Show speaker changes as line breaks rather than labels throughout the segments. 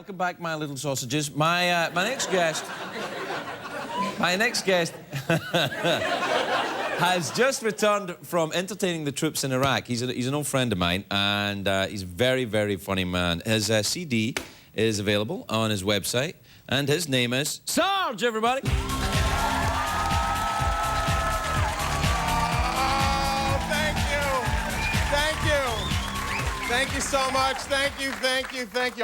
welcome back, my little sausages. My next guest has just returned from entertaining the troops in Iraq. He's an old friend of mine, and he's a very, very funny man. His CD is available on his website, and his name is Sarge, everybody.
Thank you so much. Thank you.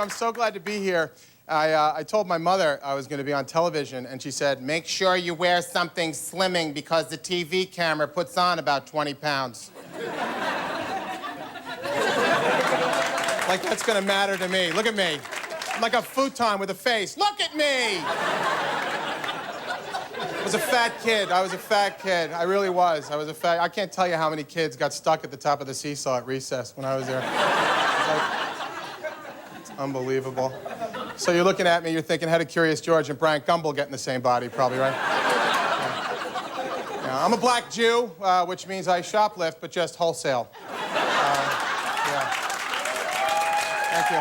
I'm so glad to be here. I told my mother I was going to be on television, and she said, make sure you wear something slimming because the TV camera puts on about 20 pounds. Like that's going to matter to me. Look at me. I'm like a futon with a face. Look at me! I was a fat kid. I really was. I can't tell you how many kids got stuck at the top of the seesaw at recess when I was there. It's unbelievable. So you're looking at me, you're thinking, how did Curious George and Brian Gumble get in the same body, probably, right? Yeah, I'm a black Jew, which means I shoplift, but just wholesale. Yeah. Thank you.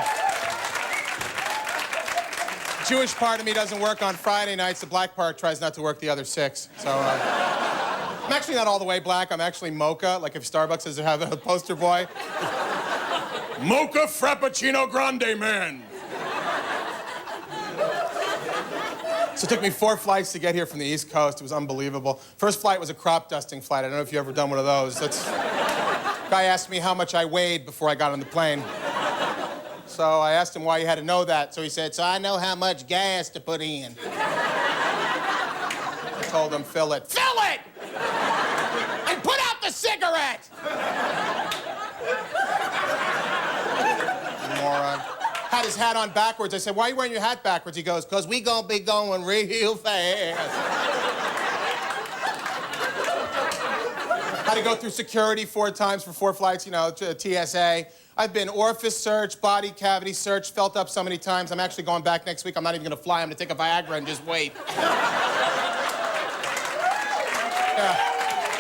Jewish part of me doesn't work on Friday nights. The black part tries not to work the other 6. So, I'm actually not all the way black. I'm actually mocha, like if Starbucks doesn't have a poster boy. Mocha Frappuccino Grande Man. So it took me 4 flights to get here from the East Coast. It was unbelievable. First flight was a crop dusting flight. I don't know if you've ever done one of those. Guy asked me how much I weighed before I got on the plane. So I asked him why he had to know that. So he said, so I know how much gas to put in. I told him, fill it. Fill it! And put out the cigarette! Moron. Had his hat on backwards. I said, why are you wearing your hat backwards? He goes, because we gonna be going real fast. Had to go through security 4 times for 4 flights, you know, to TSA. I've been orifice searched, body cavity searched, felt up so many times. I'm actually going back next week. I'm not even gonna fly. I'm gonna take a Viagra and just wait. Yeah,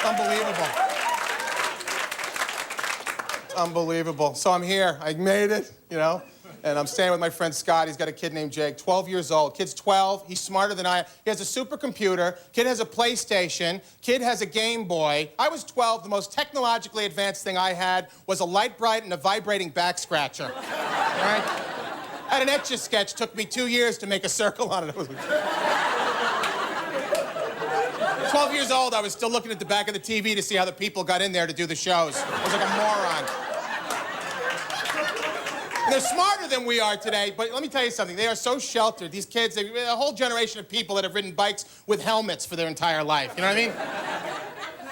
unbelievable. Unbelievable. So I'm here. I made it, you know. And I'm staying with my friend Scott. He's got a kid named Jake, 12 years old. Kid's 12. He's smarter than I am. He has a supercomputer. Kid has a PlayStation. Kid has a Game Boy. I was 12. The most technologically advanced thing I had was a light bright and a vibrating back scratcher. All right? I had an Etch-a-Sketch. Took me 2 years to make a circle on it. 12 years old, I was still looking at the back of the TV to see how the people got in there to do the shows. I was like a moron. They're smarter than we are today, but let me tell you something. They are so sheltered. These kids, a whole generation of people that have ridden bikes with helmets for their entire life. You know what I mean?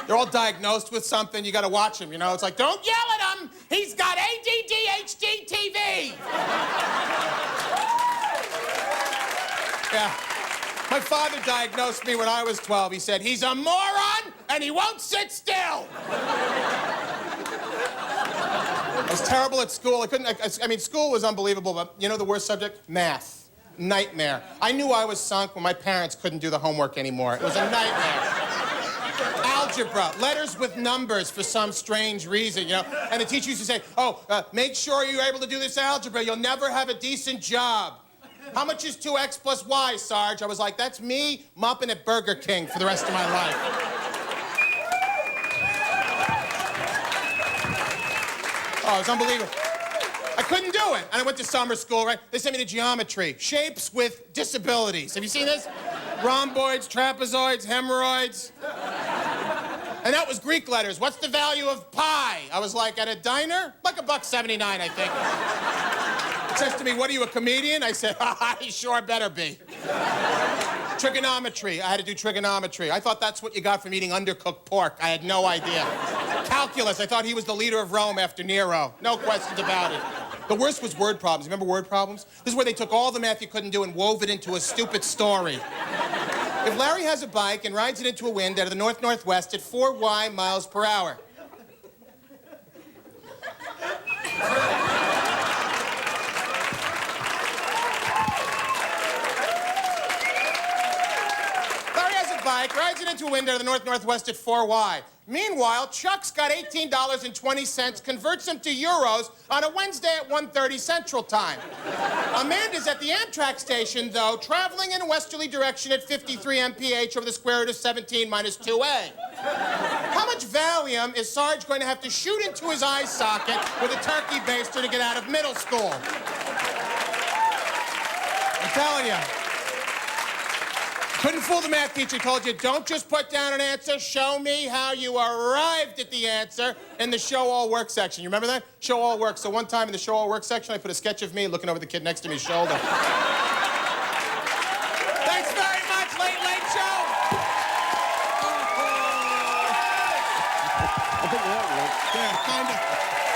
They're all diagnosed with something. You got to watch them, you know? It's like, don't yell at him. He's got ADD, HD, TV. Yeah. My father diagnosed me when I was 12. He said, he's a moron, and he won't sit still. I was terrible at school. I mean, school was unbelievable, but you know the worst subject? Math. Nightmare. I knew I was sunk when my parents couldn't do the homework anymore. It was a nightmare. Algebra, letters with numbers for some strange reason, you know? And the teacher used to say, make sure you're able to do this algebra. You'll never have a decent job. How much is 2x plus y, Sarge? I was like, that's me mopping at Burger King for the rest of my life. Oh, it was unbelievable. I couldn't do it. And I went to summer school, right? They sent me to geometry. Shapes with disabilities. Have you seen this? Rhomboids, trapezoids, hemorrhoids. And that was Greek letters. What's the value of pi? I was like, at a diner? Like $1.79, I think. It says to me, what are you, a comedian? I said, he sure better be. Trigonometry. I had to do trigonometry. I thought that's what you got from eating undercooked pork. I had no idea. Calculus. I thought he was the leader of Rome after Nero. No questions about it. The worst was word problems. Remember word problems? This is where they took all the math you couldn't do and wove it into a stupid story. If Larry has a bike and rides it into a wind out of the north-northwest at 4 miles per hour. Mike rides it into a window to the north-northwest at 4Y. Meanwhile, Chuck's got $18.20, converts them to euros on a Wednesday at 1:30 Central Time. Amanda's at the Amtrak station, though, traveling in a westerly direction at 53 mph over the square root of 17 minus 2a. How much Valium is Sarge going to have to shoot into his eye socket with a turkey baster to get out of middle school? I'm telling you. Couldn't fool the math teacher. Told you, don't just put down an answer. Show me how you arrived at the answer in the show all work section. You remember that? Show all work. So one time in the show all work section, I put a sketch of me looking over the kid next to me's shoulder. Thanks very much, Late Late Show.
I think that worked.
Yeah, kind of.